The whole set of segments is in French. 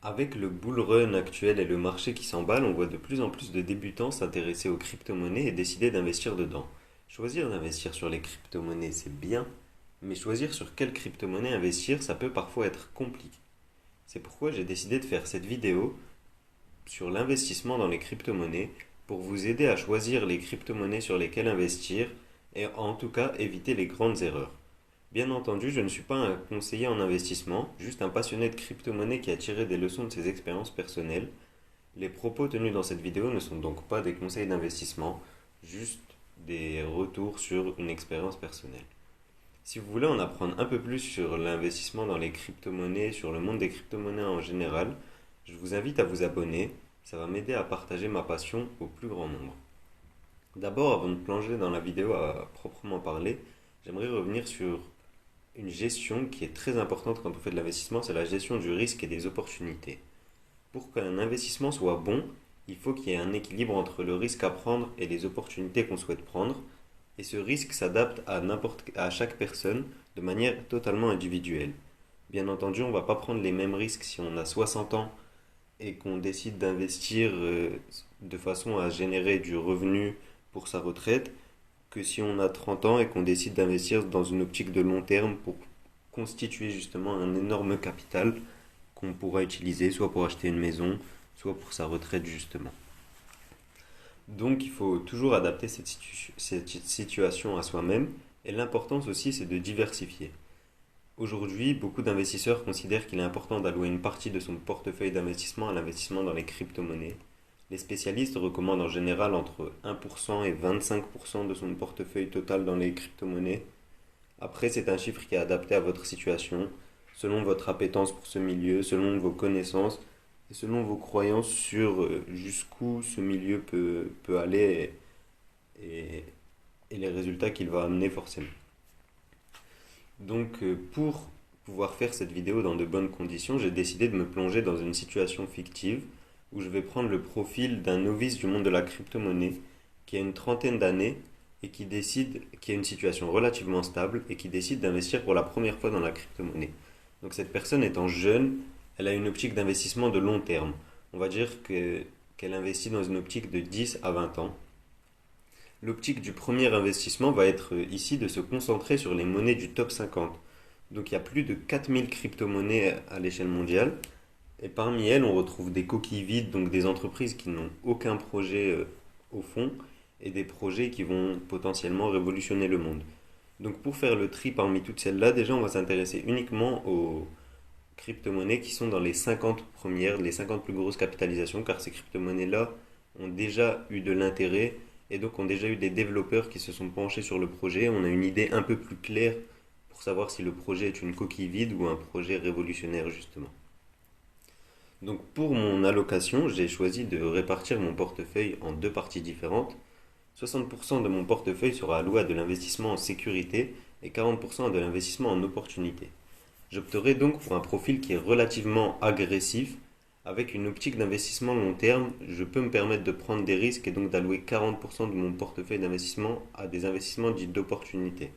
Avec le bull run actuel et le marché qui s'emballe, on voit de plus en plus de débutants s'intéresser aux crypto-monnaies et décider d'investir dedans. Choisir d'investir sur les crypto-monnaies, c'est bien, mais choisir sur quelle crypto-monnaie investir, ça peut parfois être compliqué. C'est pourquoi j'ai décidé de faire cette vidéo sur l'investissement dans les crypto-monnaies pour vous aider à choisir les crypto-monnaies sur lesquelles investir et en tout cas éviter les grandes erreurs. Bien entendu, je ne suis pas un conseiller en investissement, juste un passionné de crypto-monnaie qui a tiré des leçons de ses expériences personnelles. Les propos tenus dans cette vidéo ne sont donc pas des conseils d'investissement, juste des retours sur une expérience personnelle. Si vous voulez en apprendre un peu plus sur l'investissement dans les crypto-monnaies, sur le monde des crypto-monnaies en général, je vous invite à vous abonner, ça va m'aider à partager ma passion au plus grand nombre. D'abord, avant de plonger dans la vidéo à proprement parler, j'aimerais revenir sur une gestion qui est très importante quand on fait de l'investissement, c'est la gestion du risque et des opportunités. Pour qu'un investissement soit bon, il faut qu'il y ait un équilibre entre le risque à prendre et les opportunités qu'on souhaite prendre. Et ce risque s'adapte à chaque personne de manière totalement individuelle. Bien entendu, on ne va pas prendre les mêmes risques si on a 60 ans et qu'on décide d'investir de façon à générer du revenu pour sa retraite que si on a 30 ans et qu'on décide d'investir dans une optique de long terme pour constituer justement un énorme capital qu'on pourra utiliser soit pour acheter une maison, soit pour sa retraite justement. Donc il faut toujours adapter cette situation à soi-même et l'importance aussi c'est de diversifier. Aujourd'hui, beaucoup d'investisseurs considèrent qu'il est important d'allouer une partie de son portefeuille d'investissement à l'investissement dans les crypto-monnaies. Les spécialistes recommandent en général entre 1% et 25% de son portefeuille total dans les crypto-monnaies. Après, c'est un chiffre qui est adapté à votre situation, selon votre appétence pour ce milieu, selon vos connaissances et selon vos croyances sur jusqu'où ce milieu peut aller et, et les résultats qu'il va amener forcément. Donc, pour pouvoir faire cette vidéo dans de bonnes conditions, j'ai décidé de me plonger dans une situation fictive où je vais prendre le profil d'un novice du monde de la crypto-monnaie qui a une trentaine d'années et qui a une situation relativement stable et qui décide d'investir pour la première fois dans la crypto-monnaie. Donc cette personne étant jeune, elle a une optique d'investissement de long terme. On va dire qu'elle investit dans une optique de 10 à 20 ans. L'optique du premier investissement va être ici de se concentrer sur les monnaies du top 50. Donc il y a plus de 4000 crypto-monnaies à l'échelle mondiale. Et parmi elles, on retrouve des coquilles vides, donc des entreprises qui n'ont aucun projet au fond, et des projets qui vont potentiellement révolutionner le monde. Donc pour faire le tri parmi toutes celles-là, déjà on va s'intéresser uniquement aux crypto-monnaies qui sont dans les 50 premières, les 50 plus grosses capitalisations, car ces crypto-monnaies-là ont déjà eu de l'intérêt et donc ont déjà eu des développeurs qui se sont penchés sur le projet. On a une idée un peu plus claire pour savoir si le projet est une coquille vide ou un projet révolutionnaire justement. Donc pour mon allocation, j'ai choisi de répartir mon portefeuille en deux parties différentes. 60% de mon portefeuille sera alloué à de l'investissement en sécurité et 40% à de l'investissement en opportunité. J'opterai donc pour un profil qui est relativement agressif. Avec une optique d'investissement long terme, je peux me permettre de prendre des risques et donc d'allouer 40% de mon portefeuille d'investissement à des investissements dits d'opportunité.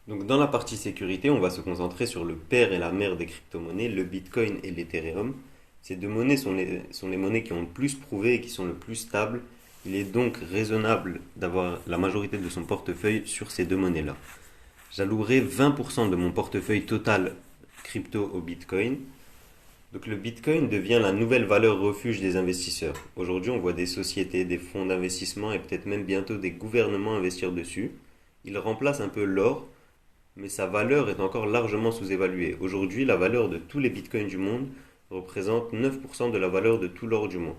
Donc dans la partie sécurité, on va se concentrer sur le père et la mère des crypto-monnaies, le Bitcoin et l'Ethereum. Ces deux monnaies sont les monnaies qui ont le plus prouvé et qui sont le plus stables. Il est donc raisonnable d'avoir la majorité de son portefeuille sur ces deux monnaies-là. J'allouerai 20% de mon portefeuille total crypto au Bitcoin. Donc le Bitcoin devient la nouvelle valeur refuge des investisseurs. Aujourd'hui, on voit des sociétés, des fonds d'investissement et peut-être même bientôt des gouvernements investir dessus. Il remplace un peu l'or, mais sa valeur est encore largement sous-évaluée. Aujourd'hui, la valeur de tous les bitcoins du monde représente 9% de la valeur de tout l'or du monde.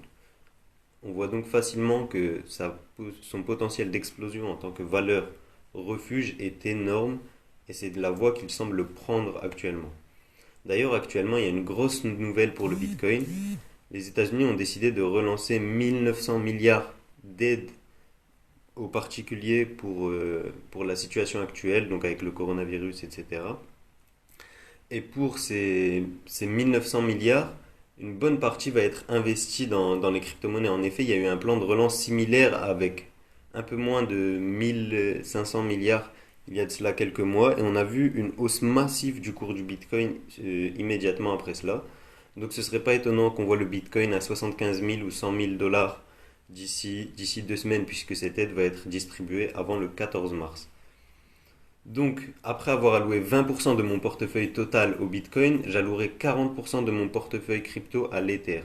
On voit donc facilement que son potentiel d'explosion en tant que valeur refuge est énorme et c'est de la voie qu'il semble prendre actuellement. D'ailleurs, actuellement, il y a une grosse nouvelle pour le Bitcoin. Les États-Unis ont décidé de relancer 1900 milliards d'aides aux particuliers pour la situation actuelle, donc avec le coronavirus, etc. Et pour ces 1900 milliards, une bonne partie va être investie dans les crypto-monnaies. En effet, il y a eu un plan de relance similaire avec un peu moins de 1500 milliards il y a de cela quelques mois et on a vu une hausse massive du cours du Bitcoin immédiatement après cela. Donc ce serait pas étonnant qu'on voit le Bitcoin à 75 000 ou 100 000 dollars d'ici 2 semaines, puisque cette aide va être distribuée avant le 14 mars. Donc, après avoir alloué 20% de mon portefeuille total au Bitcoin, j'allouerai 40% de mon portefeuille crypto à l'Ether.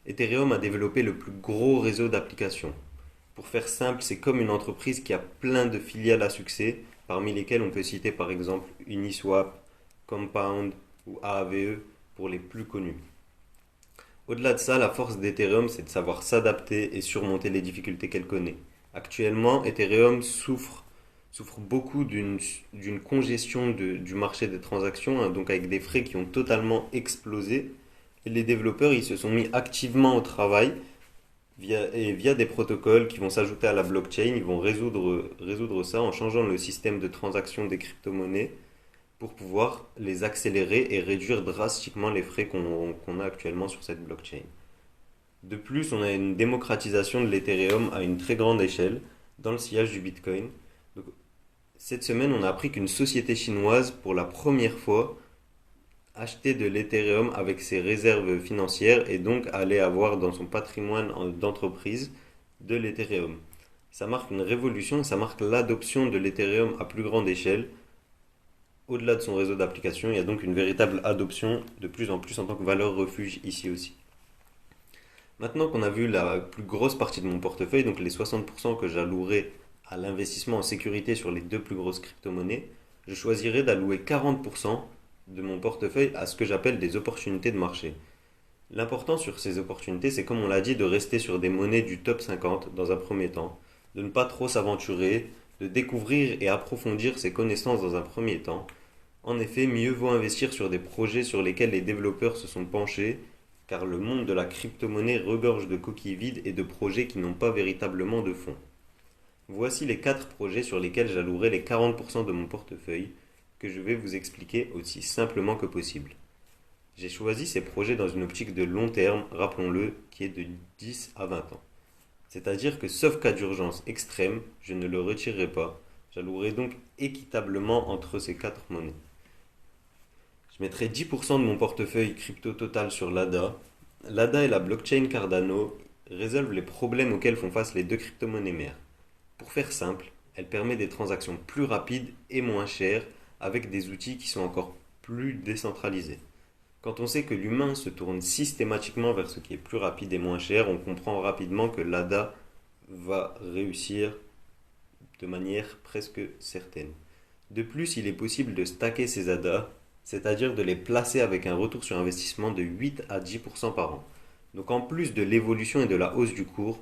Ethereum a développé le plus gros réseau d'applications. Pour faire simple, c'est comme une entreprise qui a plein de filiales à succès, parmi lesquelles on peut citer par exemple Uniswap, Compound ou AAVE pour les plus connus. Au-delà de ça, la force d'Ethereum, c'est de savoir s'adapter et surmonter les difficultés qu'elle connaît. Actuellement, Ethereum souffre beaucoup d'une congestion du marché des transactions, hein, donc avec des frais qui ont totalement explosé. Et les développeurs, ils se sont mis activement au travail via des protocoles qui vont s'ajouter à la blockchain. Ils vont résoudre ça en changeant le système de transaction des crypto-monnaies pour pouvoir les accélérer et réduire drastiquement les frais qu'on a actuellement sur cette blockchain. De plus, on a une démocratisation de l'Ethereum à une très grande échelle dans le sillage du Bitcoin. Donc, cette semaine, on a appris qu'une société chinoise, pour la première fois, achetait de l'Ethereum avec ses réserves financières et donc allait avoir dans son patrimoine d'entreprise de l'Ethereum. Ça marque une révolution et ça marque l'adoption de l'Ethereum à plus grande échelle. Au-delà de son réseau d'applications, il y a donc une véritable adoption de plus en plus en tant que valeur refuge ici aussi. Maintenant qu'on a vu la plus grosse partie de mon portefeuille, donc les 60% que j'allouerai à l'investissement en sécurité sur les deux plus grosses crypto-monnaies, je choisirai d'allouer 40% de mon portefeuille à ce que j'appelle des opportunités de marché. L'important sur ces opportunités, c'est comme on l'a dit, de rester sur des monnaies du top 50 dans un premier temps, de ne pas trop s'aventurer, de découvrir et approfondir ses connaissances dans un premier temps. En effet, mieux vaut investir sur des projets sur lesquels les développeurs se sont penchés, car le monde de la crypto-monnaie regorge de coquilles vides et de projets qui n'ont pas véritablement de fond. Voici les 4 projets sur lesquels j'allouerai les 40% de mon portefeuille, que je vais vous expliquer aussi simplement que possible. J'ai choisi ces projets dans une optique de long terme, rappelons-le, qui est de 10 à 20 ans. C'est-à-dire que sauf cas d'urgence extrême, je ne le retirerai pas. J'allouerai donc équitablement entre ces 4 monnaies. Je mettrai 10% de mon portefeuille crypto total sur l'ADA. L'ADA et la blockchain Cardano résolvent les problèmes auxquels font face les deux crypto-monnaies mères. Pour faire simple, elle permet des transactions plus rapides et moins chères avec des outils qui sont encore plus décentralisés. Quand on sait que l'humain se tourne systématiquement vers ce qui est plus rapide et moins cher, on comprend rapidement que l'ADA va réussir de manière presque certaine. De plus, il est possible de stacker ces ADA, c'est-à-dire de les placer avec un retour sur investissement de 8 à 10% par an. Donc en plus de l'évolution et de la hausse du cours,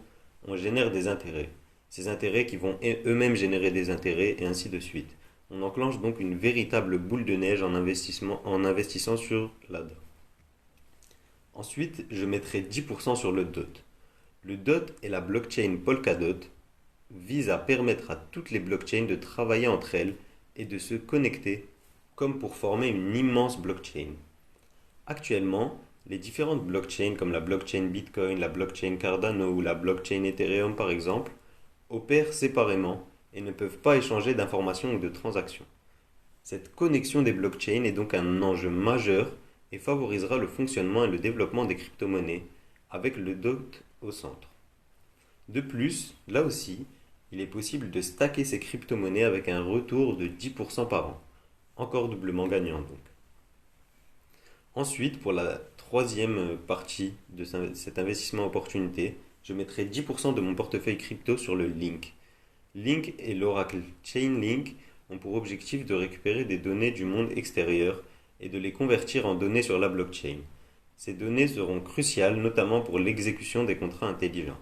on génère des intérêts. Ces intérêts qui vont eux-mêmes générer des intérêts et ainsi de suite. On enclenche donc une véritable boule de neige en investissant sur l'ADA. Ensuite, je mettrai 10% sur le DOT. Le DOT et la blockchain Polkadot visent à permettre à toutes les blockchains de travailler entre elles et de se connecter comme pour former une immense blockchain. Actuellement, les différentes blockchains comme la blockchain Bitcoin, la blockchain Cardano ou la blockchain Ethereum par exemple, opèrent séparément et ne peuvent pas échanger d'informations ou de transactions. Cette connexion des blockchains est donc un enjeu majeur et favorisera le fonctionnement et le développement des crypto-monnaies avec le DOT au centre. De plus, là aussi, il est possible de stacker ces crypto-monnaies avec un retour de 10% par an. Encore doublement gagnant donc. Ensuite, pour la troisième partie de cet investissement opportunité, je mettrai 10% de mon portefeuille crypto sur le Link. Link et l'Oracle Chainlink ont pour objectif de récupérer des données du monde extérieur et de les convertir en données sur la blockchain. Ces données seront cruciales notamment pour l'exécution des contrats intelligents.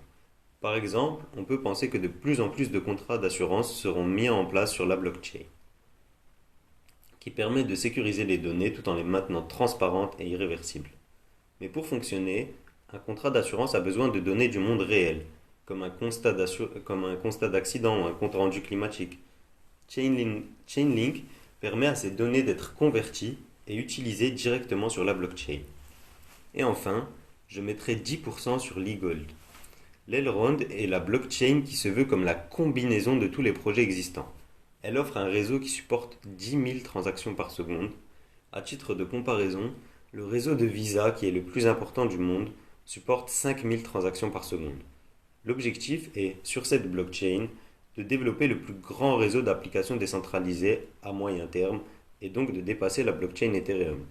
Par exemple, on peut penser que de plus en plus de contrats d'assurance seront mis en place sur la blockchain, qui permet de sécuriser les données tout en les maintenant transparentes et irréversibles. Mais pour fonctionner, un contrat d'assurance a besoin de données du monde réel, comme un constat d'accident ou un compte rendu climatique. Chainlink permet à ces données d'être converties et utilisées directement sur la blockchain. Et enfin, je mettrai 10% sur l'e-gold. L'Elrond est la blockchain qui se veut comme la combinaison de tous les projets existants. Elle offre un réseau qui supporte 10 000 transactions par seconde. À titre de comparaison, Le réseau de Visa, qui est le plus important du monde, supporte 5000 transactions par seconde. L'objectif est, sur cette blockchain, de développer le plus grand réseau d'applications décentralisées à moyen terme et donc de dépasser la blockchain Ethereum.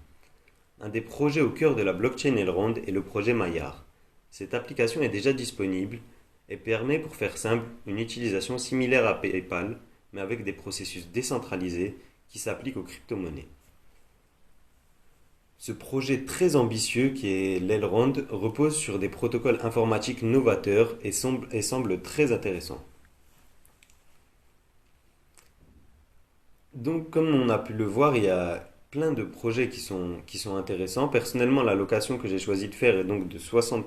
Un des projets au cœur de la blockchain Elrond est le projet Maillard. Cette application est déjà disponible et permet, pour faire simple, une utilisation similaire à PayPal, mais avec des processus décentralisés qui s'appliquent aux crypto-monnaies. Ce projet très ambitieux qui est l'Elrond repose sur des protocoles informatiques novateurs et semble très intéressant. Donc, comme on a pu le voir, il y a plein de projets qui sont intéressants. Personnellement, la location que j'ai choisi de faire est donc de 60%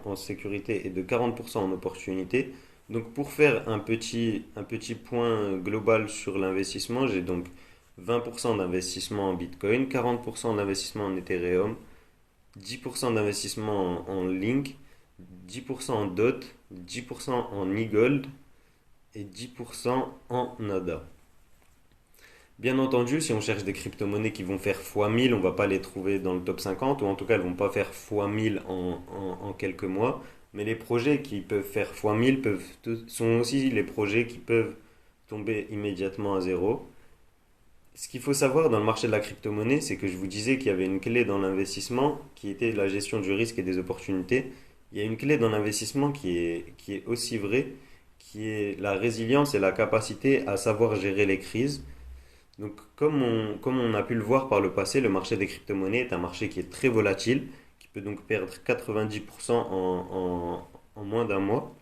en sécurité et de 40% en opportunité. Donc, pour faire un petit point global sur l'investissement, j'ai donc 20% d'investissement en Bitcoin, 40% d'investissement en Ethereum, 10% d'investissement en Link, 10% en DOT, 10% en e-gold et 10% en NADA. Bien entendu, si on cherche des crypto-monnaies qui vont faire fois 1000, on ne va pas les trouver dans le top 50, ou en tout cas, elles ne vont pas faire fois 1000 en quelques mois. Mais les projets qui peuvent faire fois 1000 sont aussi les projets qui peuvent tomber immédiatement à zéro. Ce qu'il faut savoir dans le marché de la crypto-monnaie, c'est que je vous disais qu'il y avait une clé dans l'investissement qui était la gestion du risque et des opportunités. Il y a une clé dans l'investissement qui est aussi vraie, qui est la résilience et la capacité à savoir gérer les crises. Donc, comme on a pu le voir par le passé, le marché des crypto-monnaies est un marché qui est très volatile, qui peut donc perdre 90% en moins d'un mois.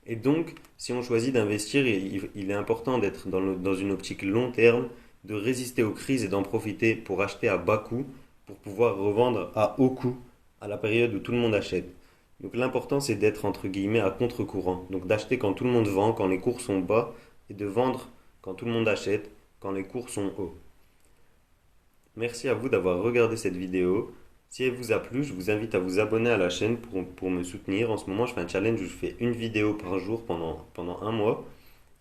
Et donc, si on choisit d'investir, il est important d'être dans une optique long terme, de résister aux crises et d'en profiter pour acheter à bas coût, pour pouvoir revendre à haut coût à la période où tout le monde achète. Donc l'important c'est d'être entre guillemets à contre-courant. Donc d'acheter quand tout le monde vend, quand les cours sont bas, et de vendre quand tout le monde achète, quand les cours sont hauts. Merci à vous d'avoir regardé cette vidéo. Si elle vous a plu, je vous invite à vous abonner à la chaîne pour me soutenir. En ce moment, je fais un challenge où je fais une vidéo par jour pendant un mois.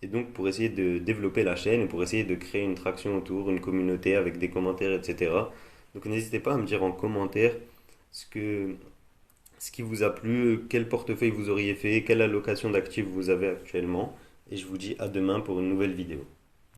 Et donc, pour essayer de développer la chaîne et pour essayer de créer une traction autour, une communauté avec des commentaires, etc. Donc, n'hésitez pas à me dire en commentaire ce que, ce qui vous a plu, quel portefeuille vous auriez fait, quelle allocation d'actifs vous avez actuellement. Et je vous dis à demain pour une nouvelle vidéo.